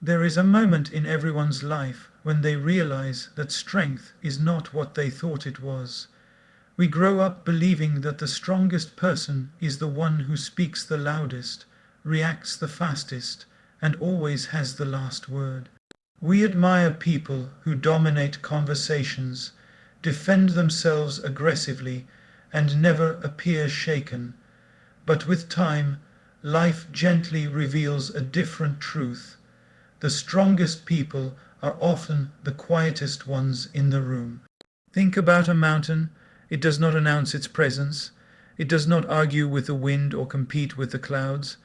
There is a moment in everyone's life when they realize that strength is not what they thought it was. We grow up believing that the strongest person is the one who speaks the loudest, reacts the fastest, and always has the last word. We admire people who dominate conversations, defend themselves aggressively, and never appear shaken. But with time, life gently reveals a different truth. The strongest people are often the quietest ones in the room. Think about a mountain. It does not announce its presence. It does not argue with the wind or compete with the clouds.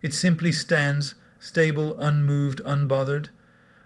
It simply stands, stable, unmoved, unbothered.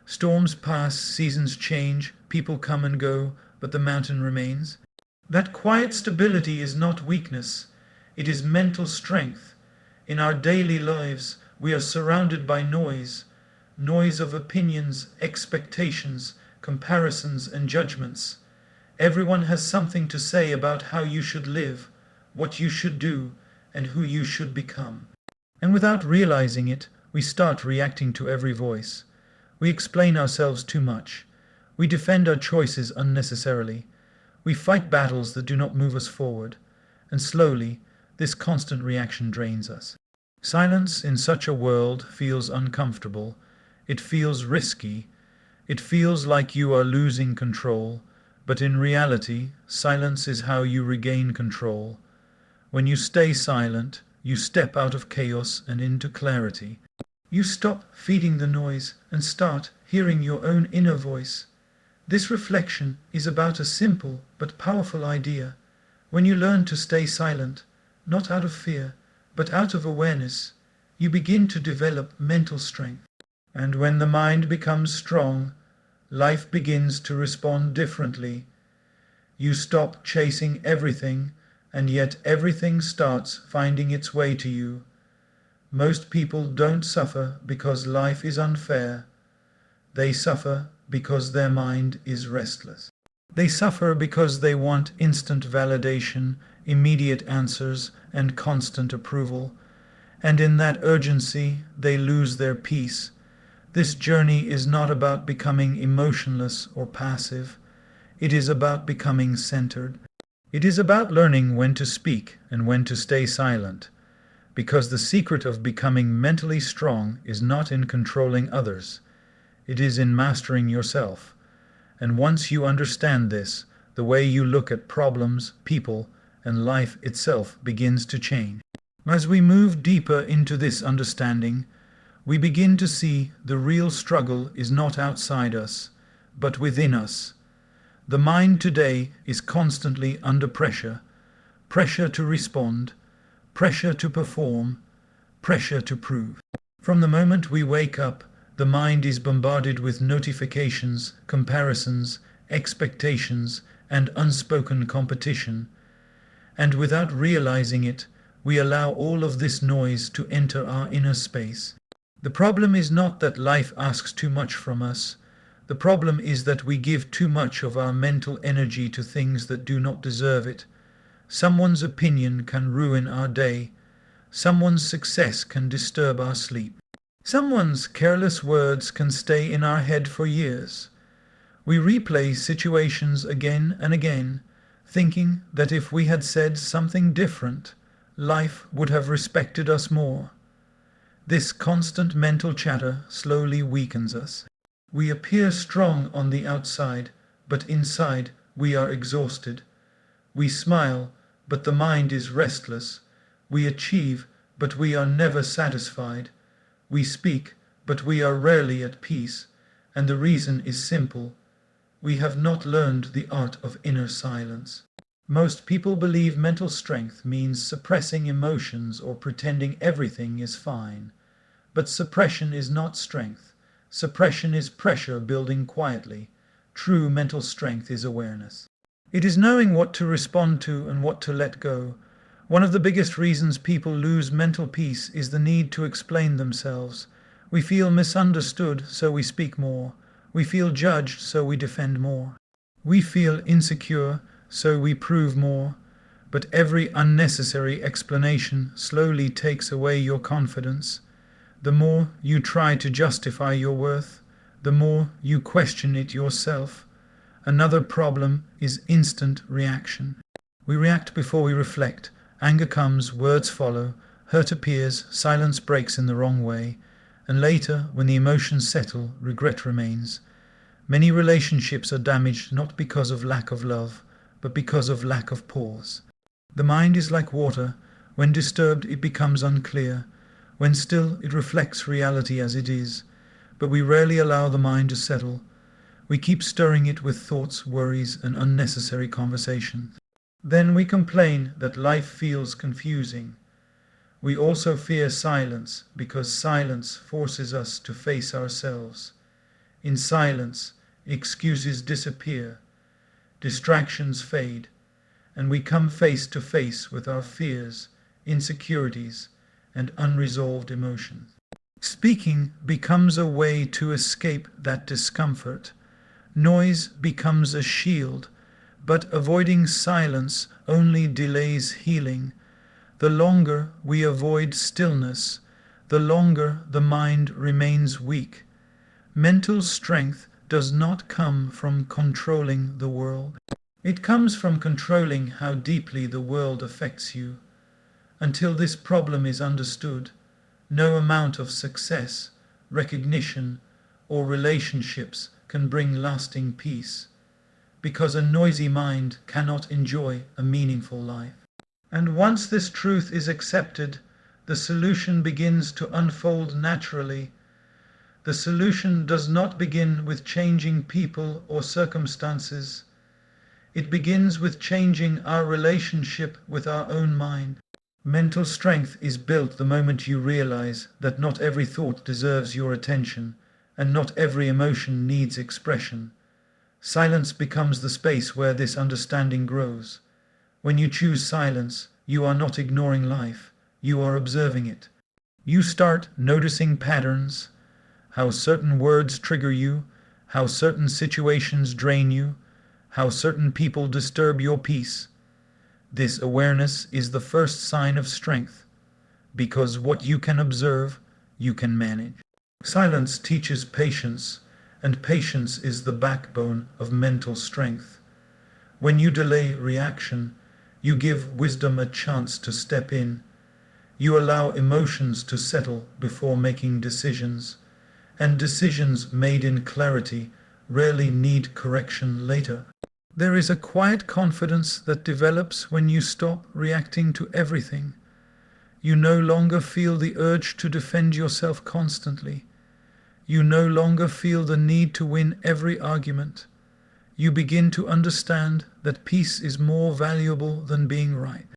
Storms pass, seasons change, people come and go, but the mountain remains. That quiet stability is not weakness. It is mental strength. In our daily lives, we are surrounded by noise of opinions, expectations, comparisons, and judgments. Everyone has something to say about how you should live, what you should do, and who you should become. And without realizing it, we start reacting to every voice. We explain ourselves too much. We defend our choices unnecessarily. We fight battles that do not move us forward. And slowly, this constant reaction drains us. Silence in such a world feels uncomfortable. It feels risky. It feels like you are losing control. But in reality, silence is how you regain control. When you stay silent, you step out of chaos and into clarity. You stop feeding the noise and start hearing your own inner voice. This reflection is about a simple but powerful idea. When you learn to stay silent, not out of fear, but out of awareness, you begin to develop mental strength. And when the mind becomes strong, life begins to respond differently. You stop chasing everything, and yet everything starts finding its way to you. Most people don't suffer because life is unfair. They suffer because their mind is restless. They suffer because they want instant validation, immediate answers, and constant approval. And in that urgency, they lose their peace. This journey is not about becoming emotionless or passive. It is about becoming centered. It is about learning when to speak and when to stay silent. Because the secret of becoming mentally strong is not in controlling others. It is in mastering yourself. And once you understand this, the way you look at problems, people, and life itself begins to change. As we move deeper into this understanding, we begin to see the real struggle is not outside us, but within us. The mind today is constantly under pressure, pressure to respond, pressure to perform, pressure to prove. From the moment we wake up, the mind is bombarded with notifications, comparisons, expectations, and unspoken competition. And without realizing it, we allow all of this noise to enter our inner space. The problem is not that life asks too much from us. The problem is that we give too much of our mental energy to things that do not deserve it. Someone's opinion can ruin our day. Someone's success can disturb our sleep. Someone's careless words can stay in our head for years. We replay situations again and again, thinking that if we had said something different, life would have respected us more. This constant mental chatter slowly weakens us. We appear strong on the outside, but inside we are exhausted. We smile, but the mind is restless. We achieve, but we are never satisfied. We speak, but we are rarely at peace, and the reason is simple. We have not learned the art of inner silence. Most people believe mental strength means suppressing emotions or pretending everything is fine. But suppression is not strength. Suppression is pressure building quietly. True mental strength is awareness. It is knowing what to respond to and what to let go. One of the biggest reasons people lose mental peace is the need to explain themselves. We feel misunderstood, so we speak more. We feel judged, so we defend more. We feel insecure, so we prove more. But every unnecessary explanation slowly takes away your confidence. The more you try to justify your worth, the more you question it yourself. Another problem is instant reaction. We react before we reflect. Anger comes, words follow, hurt appears, silence breaks in the wrong way, and later, when the emotions settle, regret remains. Many relationships are damaged not because of lack of love, but because of lack of pause. The mind is like water. When disturbed, it becomes unclear. When still, it reflects reality as it is. But we rarely allow the mind to settle. We keep stirring it with thoughts, worries, and unnecessary conversation. Then we complain that life feels confusing. We also fear silence because silence forces us to face ourselves. In silence, excuses disappear, distractions fade, and we come face to face with our fears, insecurities, and unresolved emotions. Speaking becomes a way to escape that discomfort. Noise becomes a shield, but avoiding silence only delays healing. The longer we avoid stillness, the longer the mind remains weak. Mental strength does not come from controlling the world. It comes from controlling how deeply the world affects you. Until this problem is understood, no amount of success, recognition, or relationships can bring lasting peace, because a noisy mind cannot enjoy a meaningful life. And once this truth is accepted, the solution begins to unfold naturally. The solution does not begin with changing people or circumstances. It begins with changing our relationship with our own mind. Mental strength is built the moment you realize that not every thought deserves your attention, and not every emotion needs expression. Silence becomes the space where this understanding grows. When you choose silence, you are not ignoring life, you are observing it. You start noticing patterns, how certain words trigger you, how certain situations drain you, how certain people disturb your peace. This awareness is the first sign of strength, because what you can observe, you can manage. Silence teaches patience, and patience is the backbone of mental strength. When you delay reaction, you give wisdom a chance to step in. You allow emotions to settle before making decisions, and decisions made in clarity rarely need correction later. There is a quiet confidence that develops when you stop reacting to everything. You no longer feel the urge to defend yourself constantly. You no longer feel the need to win every argument. You begin to understand that peace is more valuable than being right.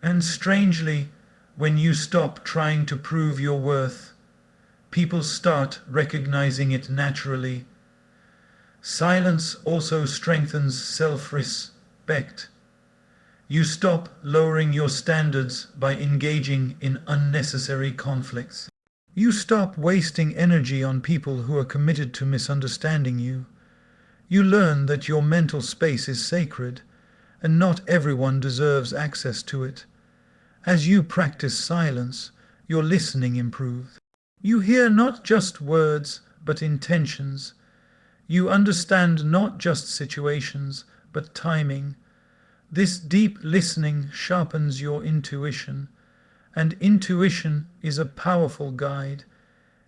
And strangely, when you stop trying to prove your worth, people start recognizing it naturally. Silence also strengthens self-respect. You stop lowering your standards by engaging in unnecessary conflicts. You stop wasting energy on people who are committed to misunderstanding you. You learn that your mental space is sacred, and not everyone deserves access to it. As you practice silence, your listening improves. You hear not just words, but intentions. You understand not just situations, but timing. This deep listening sharpens your intuition, and intuition is a powerful guide.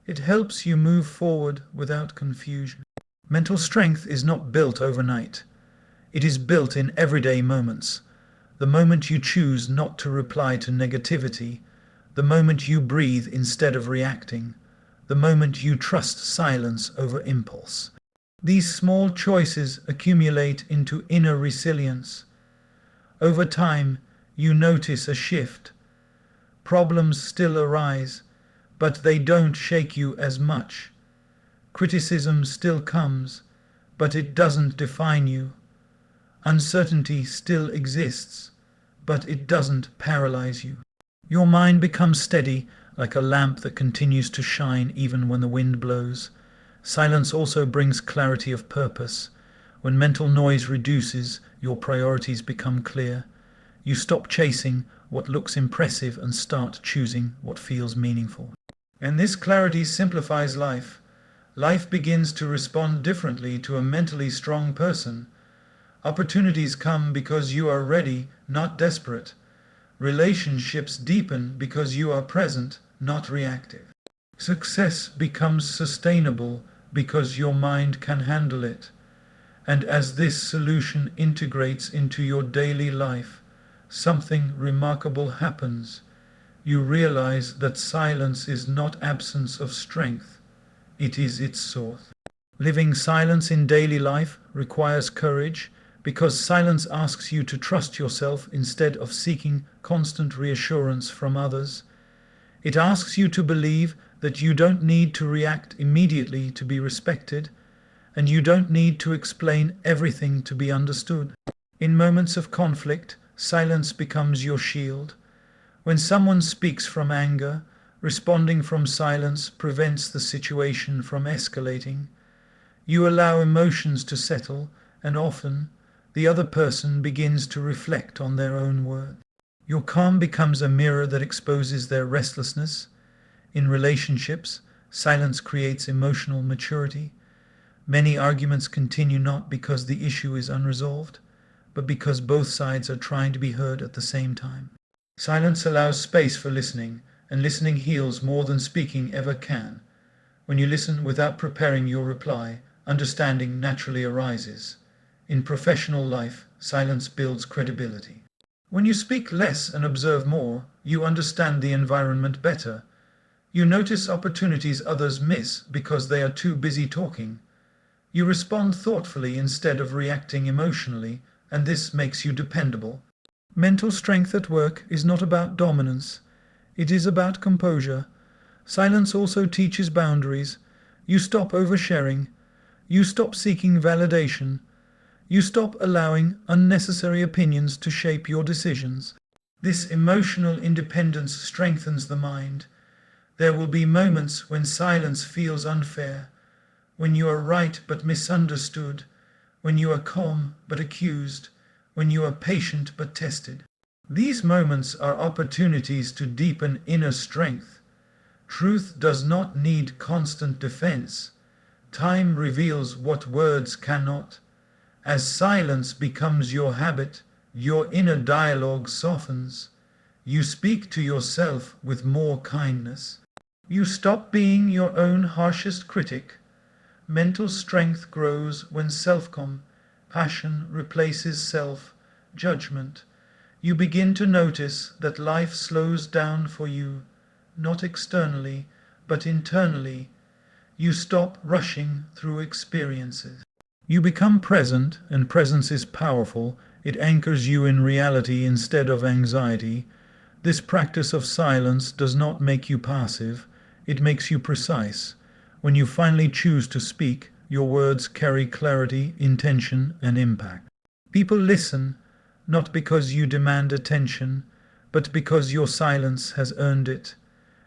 It helps you move forward without confusion. Mental strength is not built overnight. It is built in everyday moments. The moment you choose not to reply to negativity, the moment you breathe instead of reacting, the moment you trust silence over impulse. These small choices accumulate into inner resilience. Over time, you notice a shift. Problems still arise, but they don't shake you as much. Criticism still comes, but it doesn't define you. Uncertainty still exists, but it doesn't paralyze you. Your mind becomes steady, like a lamp that continues to shine even when the wind blows. Silence also brings clarity of purpose. When mental noise reduces, your priorities become clear. You stop chasing what looks impressive and start choosing what feels meaningful. And this clarity simplifies life. Life begins to respond differently to a mentally strong person. Opportunities come because you are ready, not desperate. Relationships deepen because you are present, not reactive. Success becomes sustainable because your mind can handle it. And as this solution integrates into your daily life, something remarkable happens. You realize that silence is not absence of strength, it is its source. Living silence in daily life requires courage because silence asks you to trust yourself instead of seeking constant reassurance from others. It asks you to believe that you don't need to react immediately to be respected, and you don't need to explain everything to be understood. In moments of conflict, silence becomes your shield. When someone speaks from anger, responding from silence prevents the situation from escalating. You allow emotions to settle, and often the other person begins to reflect on their own words. Your calm becomes a mirror that exposes their restlessness. In relationships, silence creates emotional maturity. Many arguments continue not because the issue is unresolved, but because both sides are trying to be heard at the same time. Silence allows space for listening, and listening heals more than speaking ever can. When you listen without preparing your reply, understanding naturally arises. In professional life, silence builds credibility. When you speak less and observe more, you understand the environment better. You notice opportunities others miss because they are too busy talking. You respond thoughtfully instead of reacting emotionally, and this makes you dependable. Mental strength at work is not about dominance. It is about composure. Silence also teaches boundaries. You stop oversharing. You stop seeking validation. You stop allowing unnecessary opinions to shape your decisions. This emotional independence strengthens the mind. There will be moments when silence feels unfair, when you are right but misunderstood, when you are calm but accused, when you are patient but tested. These moments are opportunities to deepen inner strength. Truth does not need constant defense. Time reveals what words cannot. As silence becomes your habit, your inner dialogue softens. You speak to yourself with more kindness. You stop being your own harshest critic. Mental strength grows when self-compassion replaces self-judgment. You begin to notice that life slows down for you, not externally, but internally. You stop rushing through experiences. You become present, and presence is powerful. It anchors you in reality instead of anxiety. This practice of silence does not make you passive. It makes you precise. When you finally choose to speak, your words carry clarity, intention, and impact. People listen, not because you demand attention, but because your silence has earned it.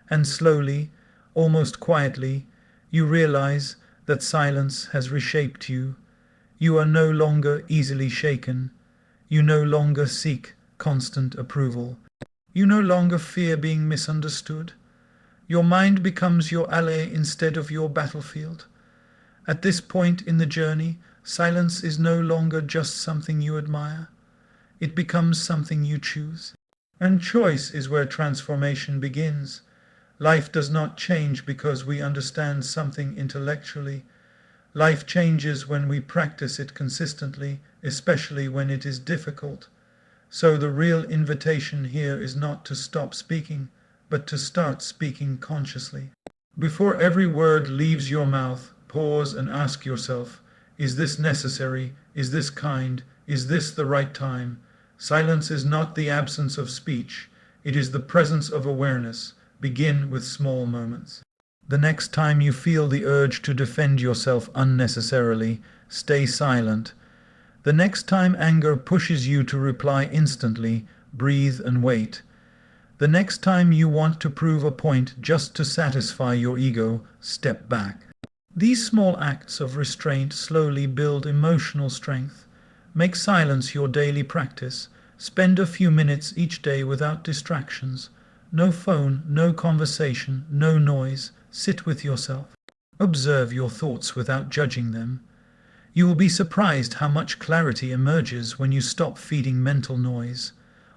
And slowly, almost quietly, you realize that silence has reshaped you. You are no longer easily shaken. You no longer seek constant approval. You no longer fear being misunderstood. Your mind becomes your ally instead of your battlefield. At this point in the journey, silence is no longer just something you admire. It becomes something you choose. And choice is where transformation begins. Life does not change because we understand something intellectually. Life changes when we practice it consistently, especially when it is difficult. So the real invitation here is not to stop speaking, but to start speaking consciously. Before every word leaves your mouth, pause and ask yourself, is this necessary? Is this kind? Is this the right time? Silence is not the absence of speech. It is the presence of awareness. Begin with small moments. The next time you feel the urge to defend yourself unnecessarily, stay silent. The next time anger pushes you to reply instantly, breathe and wait. The next time you want to prove a point just to satisfy your ego, step back. These small acts of restraint slowly build emotional strength. Make silence your daily practice. Spend a few minutes each day without distractions. No phone, no conversation, no noise. Sit with yourself. Observe your thoughts without judging them. You will be surprised how much clarity emerges when you stop feeding mental noise.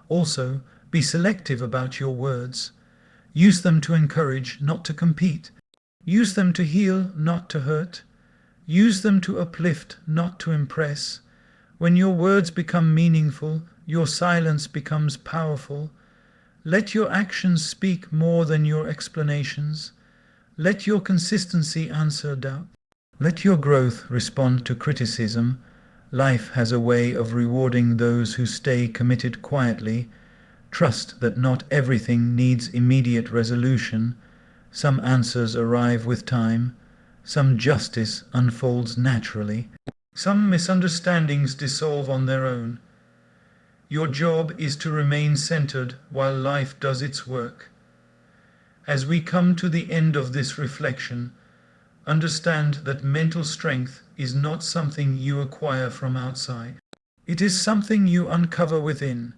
Also, be selective about your words. Use them to encourage, not to compete. Use them to heal, not to hurt. Use them to uplift, not to impress. When your words become meaningful, your silence becomes powerful. Let your actions speak more than your explanations. Let your consistency answer doubt. Let your growth respond to criticism. Life has a way of rewarding those who stay committed quietly. Trust that not everything needs immediate resolution. Some answers arrive with time. Some justice unfolds naturally. Some misunderstandings dissolve on their own. Your job is to remain centered while life does its work. As we come to the end of this reflection, understand that mental strength is not something you acquire from outside. It is something you uncover within.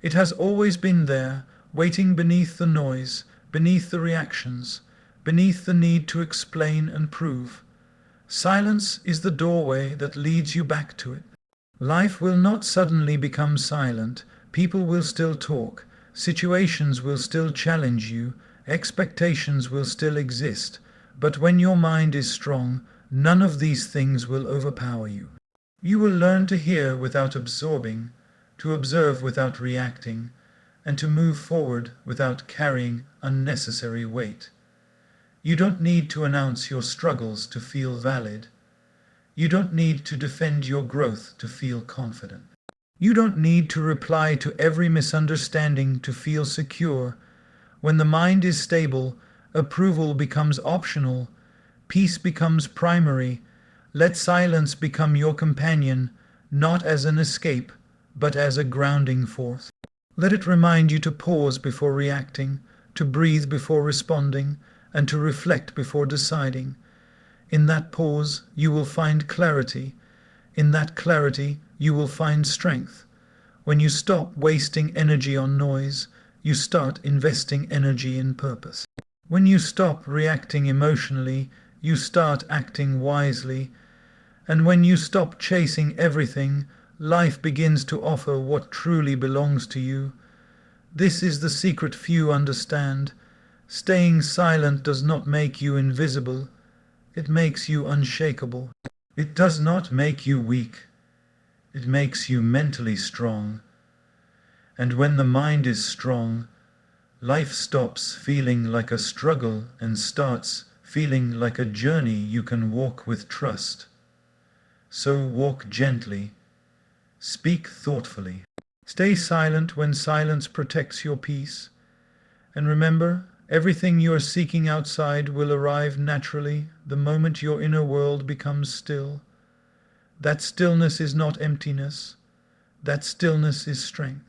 It has always been there, waiting beneath the noise, beneath the reactions, beneath the need to explain and prove. Silence is the doorway that leads you back to it. Life will not suddenly become silent. People will still talk. Situations will still challenge you. Expectations will still exist. But when your mind is strong, none of these things will overpower you. You will learn to hear without absorbing, to observe without reacting, and to move forward without carrying unnecessary weight. You don't need to announce your struggles to feel valid. You don't need to defend your growth to feel confident. You don't need to reply to every misunderstanding to feel secure. When the mind is stable, approval becomes optional, peace becomes primary. Let silence become your companion, not as an escape, but as a grounding force. Let it remind you to pause before reacting, to breathe before responding, and to reflect before deciding. In that pause, you will find clarity. In that clarity, you will find strength. When you stop wasting energy on noise, you start investing energy in purpose. When you stop reacting emotionally, you start acting wisely. And when you stop chasing everything, life begins to offer what truly belongs to you. This is the secret few understand. Staying silent does not make you invisible. It makes you unshakable. It does not make you weak. It makes you mentally strong. And when the mind is strong, life stops feeling like a struggle and starts feeling like a journey you can walk with trust. So walk gently. Speak thoughtfully. Stay silent when silence protects your peace. And remember, everything you are seeking outside will arrive naturally the moment your inner world becomes still. That stillness is not emptiness. That stillness is strength.